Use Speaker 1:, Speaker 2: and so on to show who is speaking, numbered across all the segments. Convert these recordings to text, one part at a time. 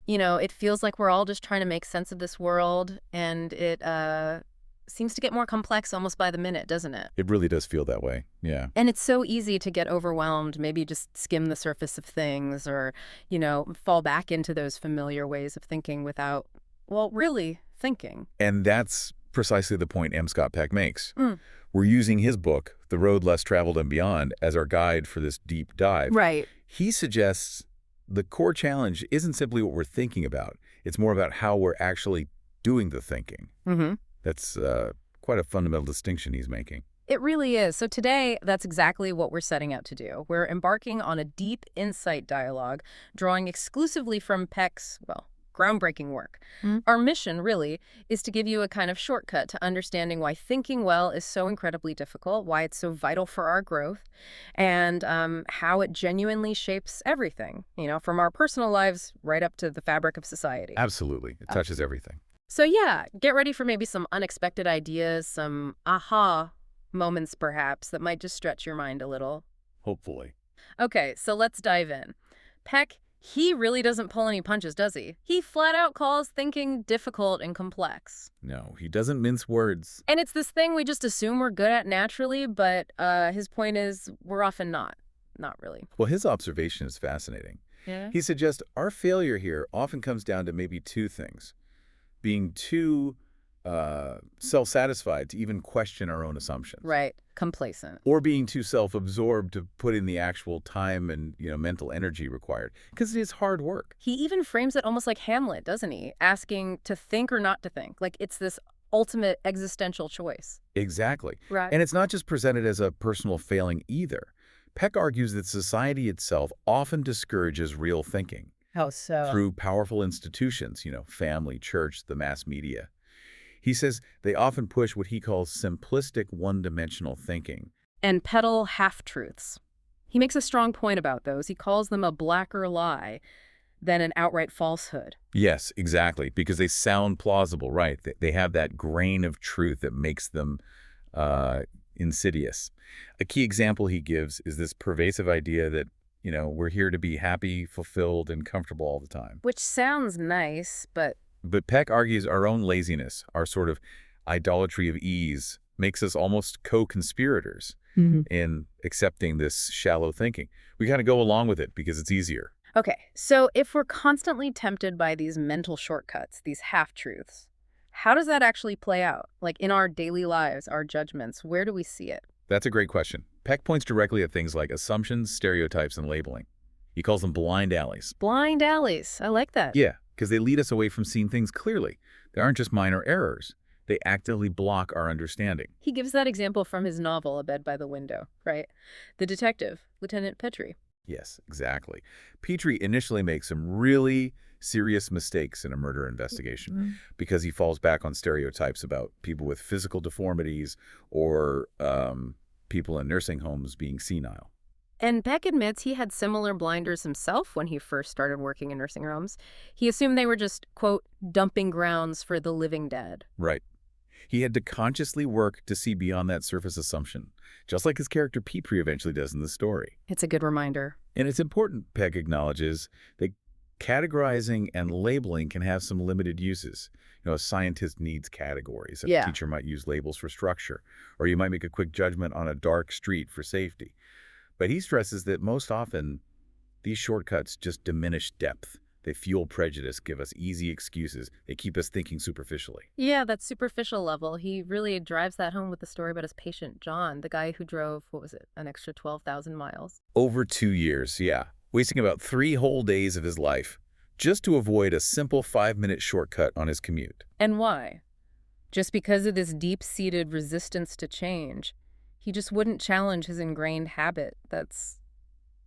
Speaker 1: It feels like we're all just trying to make sense of this world, and it seems to get more complex almost by the minute, doesn't it?
Speaker 2: It really does feel that way. Yeah.
Speaker 1: And it's so easy to get overwhelmed, maybe just skim the surface of things or, fall back into those familiar ways of thinking without, well, really thinking.
Speaker 2: And that's precisely the point M. Scott Peck makes.
Speaker 1: Mm.
Speaker 2: We're using his book, The Road Less Traveled and Beyond, as our guide for this deep dive.
Speaker 1: Right.
Speaker 2: He suggests the core challenge isn't simply what we're thinking about. It's more about how we're actually doing the thinking.
Speaker 1: Mm-hmm.
Speaker 2: That's quite a fundamental distinction he's making.
Speaker 1: It really is. So today, that's exactly what we're setting out to do. We're embarking on a deep insight dialogue, drawing exclusively from Peck's, well, groundbreaking work. Our mission, really, is to give you a kind of shortcut to understanding why thinking well is so incredibly difficult, why it's so vital for our growth, and how it genuinely shapes everything, from our personal lives right up to the fabric of society.
Speaker 2: Absolutely. It touches everything.
Speaker 1: So yeah, get ready for maybe some unexpected ideas, some aha moments perhaps that might just stretch your mind a little.
Speaker 2: Hopefully.
Speaker 1: Okay, so let's dive in. Peck, he really doesn't pull any punches, does he? He flat out calls thinking difficult and complex.
Speaker 2: No, he doesn't mince words.
Speaker 1: And it's this thing we just assume we're good at naturally, but his point is we're often not. Not really.
Speaker 2: Well, his observation is fascinating.
Speaker 1: Yeah?
Speaker 2: He suggests our failure here often comes down to maybe two things. Being too self-satisfied to even question our own assumptions.
Speaker 1: Right. Complacent.
Speaker 2: Or being too self-absorbed to put in the actual time and mental energy required. Because it is hard work.
Speaker 1: He even frames it almost like Hamlet, doesn't he? Asking to think or not to think. Like it's this ultimate existential choice.
Speaker 2: Exactly.
Speaker 1: Right.
Speaker 2: And it's not just presented as a personal failing either. Peck argues that society itself often discourages real thinking.
Speaker 1: How so?
Speaker 2: Through powerful institutions, family, church, the mass media. He says they often push what he calls simplistic one-dimensional thinking.
Speaker 1: And peddle half-truths. He makes a strong point about those. He calls them a blacker lie than an outright falsehood.
Speaker 2: Yes, exactly, because they sound plausible, right? They have that grain of truth that makes them insidious. A key example he gives is this pervasive idea that we're here to be happy, fulfilled, and comfortable all the time.
Speaker 1: Which sounds nice, but
Speaker 2: Peck argues our own laziness, our sort of idolatry of ease, makes us almost co-conspirators in accepting this shallow thinking. We kind of go along with it because it's easier.
Speaker 1: Okay, so if we're constantly tempted by these mental shortcuts, these half-truths, how does that actually play out? Like in our daily lives, our judgments, where do we see it?
Speaker 2: That's a great question. Peck points directly at things like assumptions, stereotypes, and labeling. He calls them blind alleys.
Speaker 1: Blind alleys. I like that.
Speaker 2: Yeah, because they lead us away from seeing things clearly. They aren't just minor errors. They actively block our understanding.
Speaker 1: He gives that example from his novel, A Bed by the Window, right? The detective, Lieutenant Petrie.
Speaker 2: Yes, exactly. Petrie initially makes some really serious mistakes in a murder investigation because he falls back on stereotypes about people with physical deformities or people in nursing homes being senile.
Speaker 1: And Peck admits he had similar blinders himself when he first started working in nursing homes. He assumed they were just, quote, dumping grounds for the living dead.
Speaker 2: Right. He had to consciously work to see beyond that surface assumption, just like his character Petrie eventually does in the story.
Speaker 1: It's a good reminder.
Speaker 2: And it's important, Peck acknowledges, that categorizing and labeling can have some limited uses. A scientist needs categories. A teacher might use labels for structure, or you might make a quick judgment on a dark street for safety. But he stresses that most often, these shortcuts just diminish depth. They fuel prejudice, give us easy excuses. They keep us thinking superficially.
Speaker 1: Yeah, that superficial level. He really drives that home with the story about his patient, John, the guy who drove, an extra 12,000 miles.
Speaker 2: Over 2 years, yeah. Wasting about 3 whole days of his life just to avoid a simple 5-minute shortcut on his commute.
Speaker 1: And why? Just because of this deep-seated resistance to change. He just wouldn't challenge his ingrained habit. That's...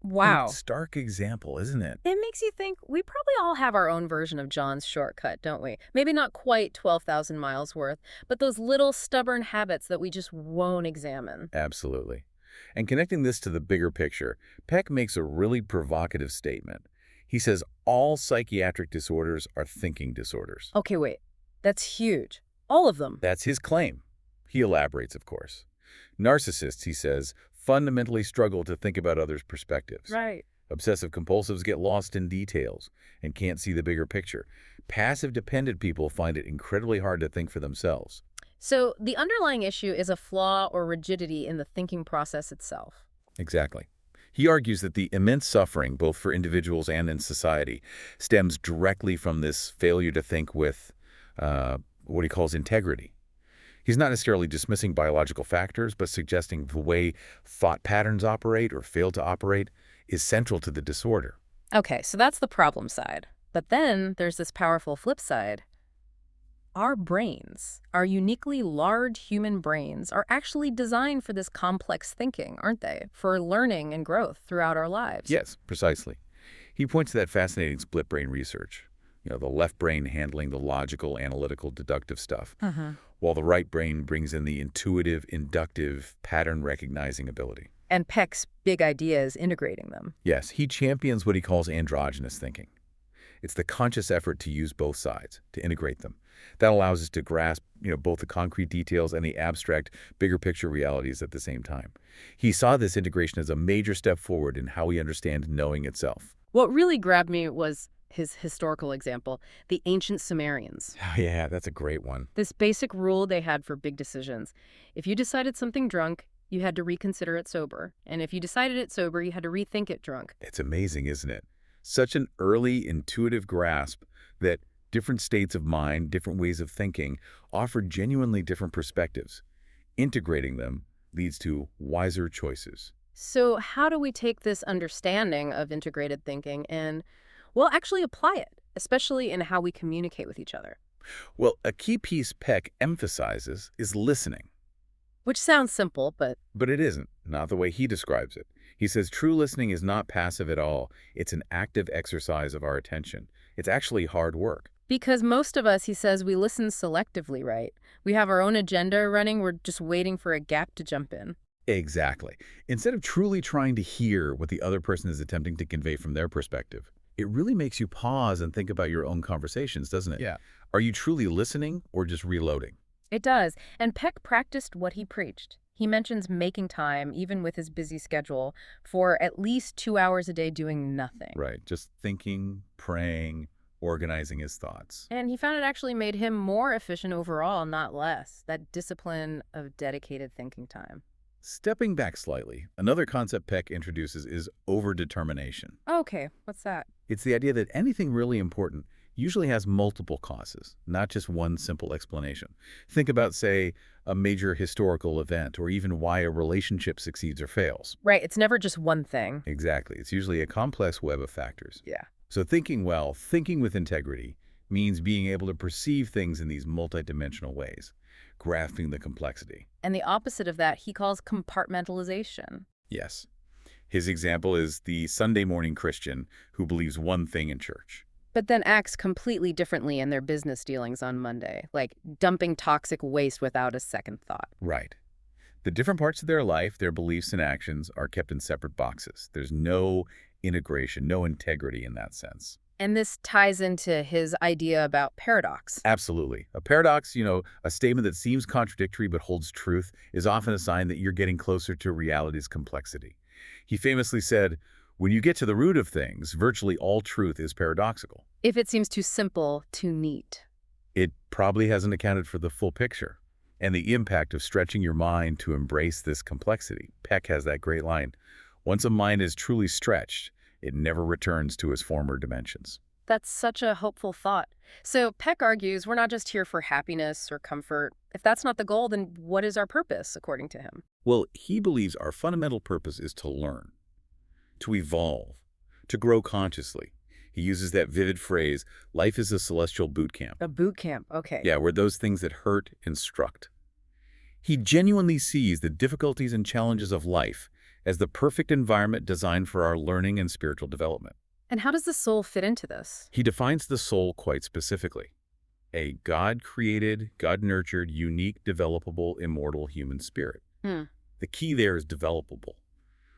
Speaker 1: wow.
Speaker 2: A stark example, isn't it?
Speaker 1: It makes you think we probably all have our own version of John's shortcut, don't we? Maybe not quite 12,000 miles worth, but those little stubborn habits that we just won't examine.
Speaker 2: Absolutely. And connecting this to the bigger picture, Peck makes a really provocative statement. He says all psychiatric disorders are thinking disorders.
Speaker 1: Okay, wait. That's huge. All of them.
Speaker 2: That's his claim. He elaborates, of course. Narcissists, he says, fundamentally struggle to think about others' perspectives.
Speaker 1: Right.
Speaker 2: Obsessive compulsives get lost in details and can't see the bigger picture. Passive dependent people find it incredibly hard to think for themselves.
Speaker 1: So the underlying issue is a flaw or rigidity in the thinking process itself.
Speaker 2: Exactly. He argues that the immense suffering, both for individuals and in society, stems directly from this failure to think with what he calls integrity. He's not necessarily dismissing biological factors, but suggesting the way thought patterns operate or fail to operate is central to the disorder.
Speaker 1: Okay, so that's the problem side. But then there's this powerful flip side. Our brains, our uniquely large human brains, are actually designed for this complex thinking, aren't they? For learning and growth throughout our lives.
Speaker 2: Yes, precisely. He points to that fascinating split brain research. The left brain handling the logical, analytical, deductive stuff, while the right brain brings in the intuitive, inductive, pattern-recognizing ability.
Speaker 1: And Peck's big idea is integrating them.
Speaker 2: Yes, he champions what he calls androgynous thinking. It's the conscious effort to use both sides, to integrate them. That allows us to grasp, both the concrete details and the abstract, bigger picture realities at the same time. He saw this integration as a major step forward in how we understand knowing itself.
Speaker 1: What really grabbed me was his historical example, the ancient Sumerians.
Speaker 2: Oh, yeah, that's a great one.
Speaker 1: This basic rule they had for big decisions. If you decided something drunk, you had to reconsider it sober. And if you decided it sober, you had to rethink it drunk.
Speaker 2: It's amazing, isn't it? Such an early, intuitive grasp that different states of mind, different ways of thinking, offer genuinely different perspectives. Integrating them leads to wiser choices.
Speaker 1: So how do we take this understanding of integrated thinking and, well, actually apply it, especially in how we communicate with each other?
Speaker 2: Well, a key piece Peck emphasizes is listening.
Speaker 1: Which sounds simple, but
Speaker 2: it isn't, not the way he describes it. He says true listening is not passive at all. It's an active exercise of our attention. It's actually hard work.
Speaker 1: Because most of us, he says, we listen selectively, right? We have our own agenda running. We're just waiting for a gap to jump in.
Speaker 2: Exactly. Instead of truly trying to hear what the other person is attempting to convey from their perspective, it really makes you pause and think about your own conversations, doesn't it?
Speaker 3: Yeah.
Speaker 2: Are you truly listening or just reloading?
Speaker 1: It does. And Peck practiced what he preached. He mentions making time, even with his busy schedule, for at least 2 hours a day doing nothing.
Speaker 2: Right. Just thinking, praying, organizing his thoughts.
Speaker 1: And he found it actually made him more efficient overall, not less. That discipline of dedicated thinking time.
Speaker 2: Stepping back slightly, another concept Peck introduces is overdetermination.
Speaker 1: Okay, what's that?
Speaker 2: It's the idea that anything really important usually has multiple causes, not just one simple explanation. Think about, say, a major historical event or even why a relationship succeeds or fails.
Speaker 1: Right, it's never just one thing.
Speaker 2: Exactly. It's usually a complex web of factors.
Speaker 1: Yeah.
Speaker 2: So thinking well, thinking with integrity, means being able to perceive things in these multidimensional ways, grasping the complexity.
Speaker 1: And the opposite of that he calls compartmentalization.
Speaker 2: Yes. His example is the Sunday morning Christian who believes one thing in church,
Speaker 1: but then acts completely differently in their business dealings on Monday, like dumping toxic waste without a second thought.
Speaker 2: Right. The different parts of their life, their beliefs and actions, are kept in separate boxes. There's no integration, no integrity in that sense.
Speaker 1: And this ties into his idea about paradox.
Speaker 2: Absolutely. A paradox, a statement that seems contradictory but holds truth, is often a sign that you're getting closer to reality's complexity. He famously said, "When you get to the root of things, virtually all truth is paradoxical."
Speaker 1: If it seems too simple, too neat.
Speaker 2: It probably hasn't accounted for the full picture and the impact of stretching your mind to embrace this complexity. Peck has that great line, "Once a mind is truly stretched, it never returns to its former dimensions."
Speaker 1: That's such a hopeful thought. So Peck argues we're not just here for happiness or comfort. If that's not the goal, then what is our purpose, according to him?
Speaker 2: Well, he believes our fundamental purpose is to learn, to evolve, to grow consciously. He uses that vivid phrase, life is a celestial boot camp.
Speaker 1: A boot camp, okay.
Speaker 2: Yeah, where those things that hurt instruct. He genuinely sees the difficulties and challenges of life as the perfect environment designed for our learning and spiritual development.
Speaker 1: And how does the soul fit into this?
Speaker 2: He defines the soul quite specifically. A God-created, God-nurtured, unique, developable, immortal human spirit. The key there is developable.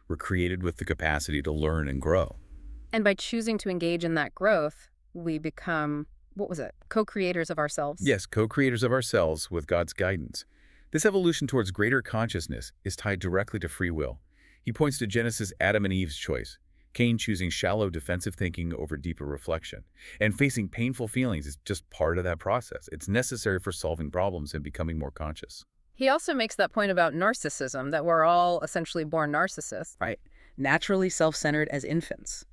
Speaker 2: We're created with the capacity to learn and grow.
Speaker 1: And by choosing to engage in that growth, we become, co-creators of ourselves?
Speaker 2: Yes, co-creators of ourselves with God's guidance. This evolution towards greater consciousness is tied directly to free will. He points to Genesis' Adam and Eve's choice. Cain choosing shallow defensive thinking over deeper reflection. And facing painful feelings is just part of that process. It's necessary for solving problems and becoming more conscious.
Speaker 1: He also makes that point about narcissism, that we're all essentially born narcissists.
Speaker 3: Right. Naturally self-centered as infants.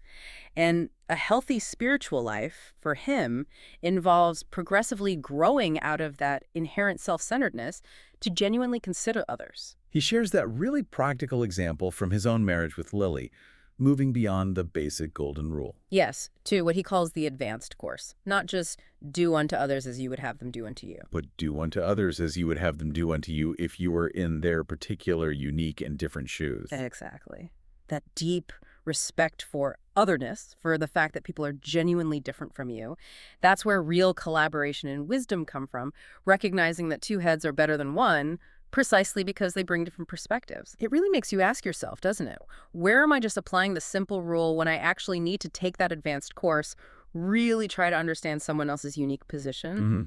Speaker 3: And a healthy spiritual life, for him, involves progressively growing out of that inherent self-centeredness to genuinely consider others.
Speaker 2: He shares that really practical example from his own marriage with Lily, moving beyond the basic golden rule.
Speaker 1: Yes, to what he calls the advanced course. Not just do unto others as you would have them do unto you.
Speaker 2: But do unto others as you would have them do unto you if you were in their particular, unique, and different shoes.
Speaker 1: Exactly. That deep respect for otherness, for the fact that people are genuinely different from you. That's where real collaboration and wisdom come from, recognizing that two heads are better than one, precisely because they bring different perspectives. It really makes you ask yourself, doesn't it? Where am I just applying the simple rule when I actually need to take that advanced course, really try to understand someone else's unique position?
Speaker 2: Mm-hmm.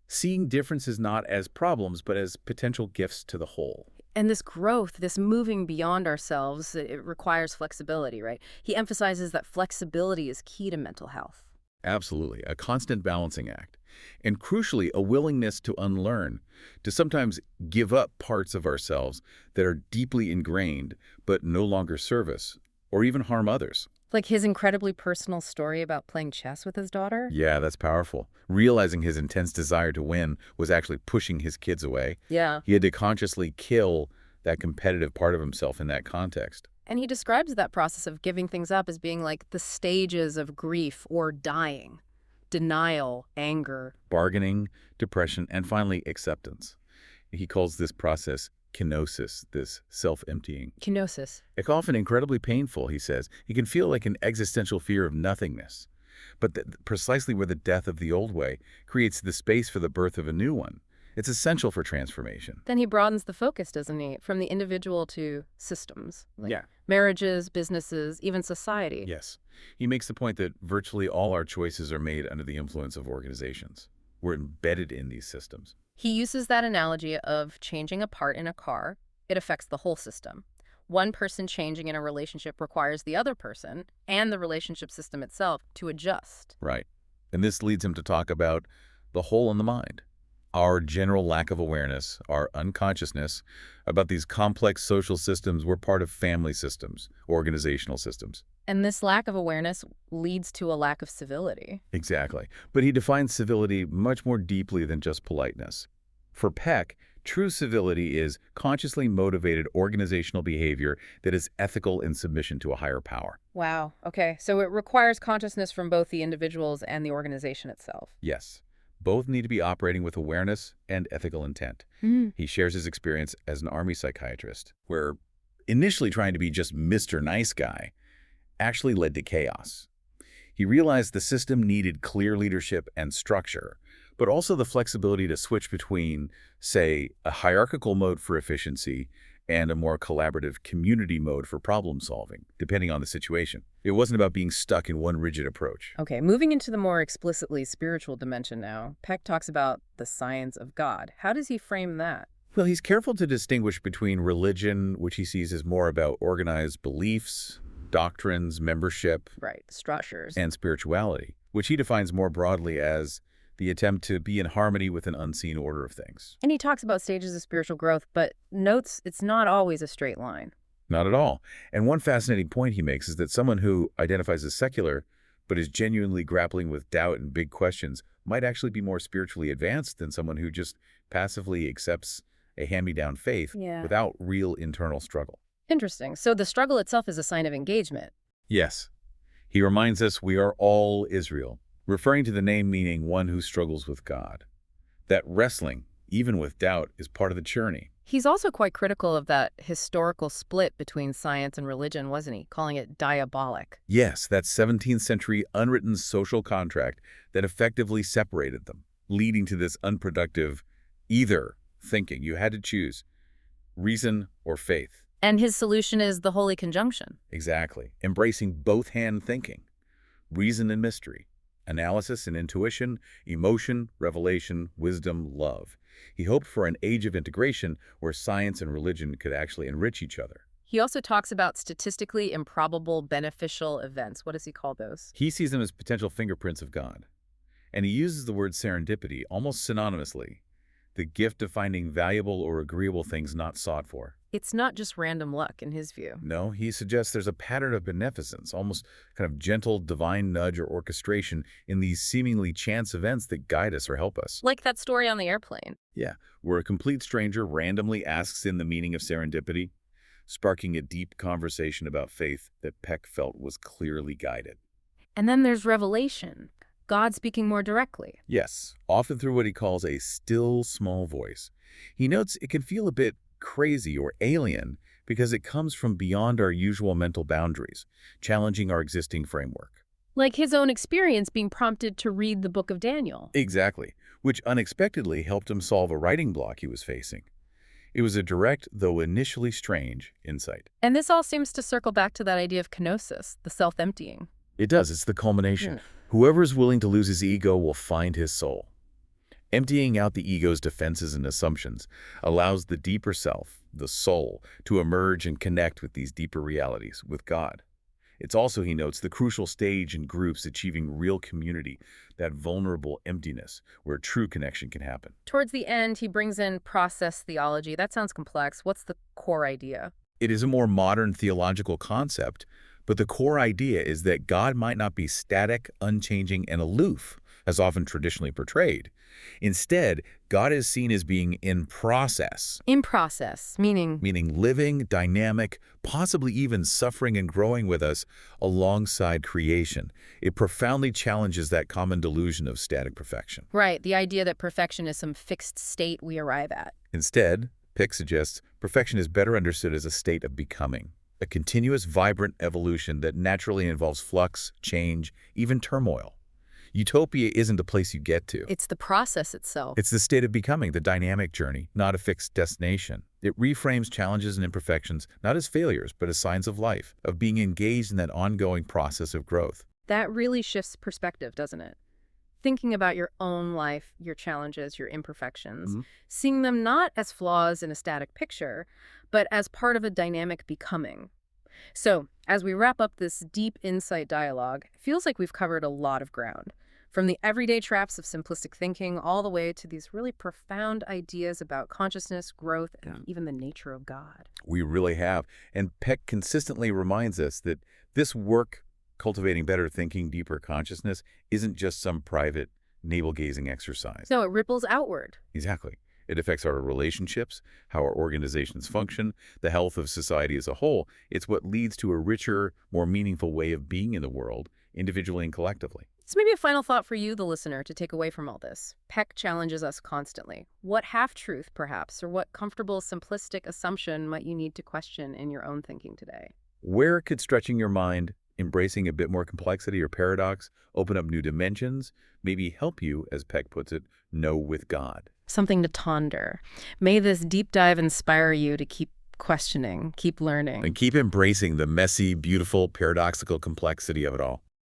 Speaker 2: Seeing differences not as problems, but as potential gifts to the whole.
Speaker 1: And this growth, this moving beyond ourselves, it requires flexibility, right? He emphasizes that flexibility is key to mental health.
Speaker 2: Absolutely, a constant balancing act. And crucially, a willingness to unlearn, to sometimes give up parts of ourselves that are deeply ingrained but no longer serve us or even harm others.
Speaker 1: Like his incredibly personal story about playing chess with his daughter?
Speaker 2: Yeah, that's powerful. Realizing his intense desire to win was actually pushing his kids away.
Speaker 1: Yeah.
Speaker 2: He had to consciously kill that competitive part of himself in that context.
Speaker 1: And he describes that process of giving things up as being like the stages of grief or dying. Denial, anger.
Speaker 2: Bargaining, depression, and finally acceptance. He calls this process kenosis, this self-emptying.
Speaker 1: Kenosis.
Speaker 2: It's often incredibly painful, he says. It can feel like an existential fear of nothingness. But precisely where the death of the old way creates the space for the birth of a new one. It's essential for transformation.
Speaker 1: Then he broadens the focus, doesn't he? From the individual to systems. Like
Speaker 2: Yeah.
Speaker 1: Marriages, businesses, even society.
Speaker 2: Yes. He makes the point that virtually all our choices are made under the influence of organizations. We're embedded in these systems.
Speaker 1: He uses that analogy of changing a part in a car. It affects the whole system. One person changing in a relationship requires the other person and the relationship system itself to adjust.
Speaker 2: Right. And this leads him to talk about the hole in the mind. Our general lack of awareness, our unconsciousness about these complex social systems. We're part of family systems, organizational systems.
Speaker 1: And this lack of awareness leads to a lack of civility.
Speaker 2: Exactly. But he defines civility much more deeply than just politeness. For Peck, true civility is consciously motivated organizational behavior that is ethical in submission to a higher power.
Speaker 1: Wow. Okay. So it requires consciousness from both the individuals and the organization itself.
Speaker 2: Yes. Both need to be operating with awareness and ethical intent. He shares his experience as an army psychiatrist, where initially trying to be just Mr. Nice Guy actually led to chaos. He realized the system needed clear leadership and structure, but also the flexibility to switch between, say, a hierarchical mode for efficiency and a more collaborative community mode for problem solving, depending on the situation. It wasn't about being stuck in one rigid approach.
Speaker 1: Okay, moving into the more explicitly spiritual dimension now, Peck talks about the science of God. How does he frame that?
Speaker 2: Well, he's careful to distinguish between religion, which he sees as more about organized beliefs, doctrines, membership,
Speaker 1: Right, structures.
Speaker 2: and spirituality, which he defines more broadly as the attempt to be in harmony with an unseen order of things.
Speaker 1: And he talks about stages of spiritual growth, but notes it's not always a straight line.
Speaker 2: Not at all. And one fascinating point he makes is that someone who identifies as secular but is genuinely grappling with doubt and big questions might actually be more spiritually advanced than someone who just passively accepts a hand-me-down faith without real internal struggle.
Speaker 1: Interesting. So the struggle itself is a sign of engagement.
Speaker 2: Yes. He reminds us we are all Israel, referring to the name meaning one who struggles with God. That wrestling, even with doubt, is part of the journey.
Speaker 1: He's also quite critical of that historical split between science and religion, wasn't he? Calling it diabolic.
Speaker 2: Yes, that 17th century unwritten social contract that effectively separated them, leading to this unproductive either thinking. You had to choose reason or faith.
Speaker 1: And his solution is the holy conjunction.
Speaker 2: Exactly. Embracing both-hand thinking, reason and mystery, analysis and intuition, emotion, revelation, wisdom, love. He hoped for an age of integration where science and religion could actually enrich each other.
Speaker 1: He also talks about statistically improbable beneficial events. What does he call those?
Speaker 2: He sees them as potential fingerprints of God. And he uses the word serendipity almost synonymously, the gift of finding valuable or agreeable things not sought for.
Speaker 1: It's not just random luck in his view.
Speaker 2: No, he suggests there's a pattern of beneficence, almost kind of gentle divine nudge or orchestration in these seemingly chance events that guide us or help us.
Speaker 1: Like that story on the airplane.
Speaker 2: Yeah, where a complete stranger randomly asks in the meaning of serendipity, sparking a deep conversation about faith that Peck felt was clearly guided.
Speaker 1: And then there's revelation, God speaking more directly.
Speaker 2: Yes, often through what he calls a still small voice. He notes it can feel a bit crazy or alien because it comes from beyond our usual mental boundaries, challenging our existing framework.
Speaker 1: Like his own experience being prompted to read the book of Daniel.
Speaker 2: Exactly, which unexpectedly helped him solve a writing block he was facing. It was a direct, though initially strange, insight.
Speaker 1: And this all seems to circle back to that idea of kenosis, the self-emptying.
Speaker 2: It does. It's the culmination. Whoever is willing to lose his ego will find his soul. Emptying out the ego's defenses and assumptions allows the deeper self, the soul, to emerge and connect with these deeper realities, with God. It's also, he notes, the crucial stage in groups achieving real community, that vulnerable emptiness where true connection can happen.
Speaker 1: Towards the end, he brings in process theology. That sounds complex. What's the core idea?
Speaker 2: It is a more modern theological concept, but the core idea is that God might not be static, unchanging, and aloof, as often traditionally portrayed. Instead, God is seen as being in process.
Speaker 1: In process, meaning?
Speaker 2: Meaning living, dynamic, possibly even suffering and growing with us alongside creation. It profoundly challenges that common delusion of static perfection.
Speaker 1: Right, the idea that perfection is some fixed state we arrive at.
Speaker 2: Instead, Peck suggests perfection is better understood as a state of becoming, a continuous, vibrant evolution that naturally involves flux, change, even turmoil. Utopia isn't a place you get to.
Speaker 1: It's the process itself.
Speaker 2: It's the state of becoming, the dynamic journey, not a fixed destination. It reframes challenges and imperfections not as failures, but as signs of life, of being engaged in that ongoing process of growth.
Speaker 1: That really shifts perspective, doesn't it? Thinking about your own life, your challenges, your imperfections, seeing them not as flaws in a static picture, but as part of a dynamic becoming. So, as we wrap up this deep insight dialogue, it feels like we've covered a lot of ground. From the everyday traps of simplistic thinking all the way to these really profound ideas about consciousness, growth, and even the nature of God.
Speaker 2: We really have. And Peck consistently reminds us that this work, cultivating better thinking, deeper consciousness, isn't just some private navel-gazing exercise.
Speaker 1: No, it ripples outward.
Speaker 2: Exactly. It affects our relationships, how our organizations function, the health of society as a whole. It's what leads to a richer, more meaningful way of being in the world, individually and collectively.
Speaker 1: So maybe a final thought for you, the listener, to take away from all this. Peck challenges us constantly. What half-truth, perhaps, or what comfortable, simplistic assumption might you need to question in your own thinking today?
Speaker 2: Where could stretching your mind, embracing a bit more complexity or paradox, open up new dimensions, maybe help you, as Peck puts it, know with God?
Speaker 1: Something to ponder. May this deep dive inspire you to keep questioning, keep learning.
Speaker 2: And keep embracing the messy, beautiful, paradoxical complexity of it all.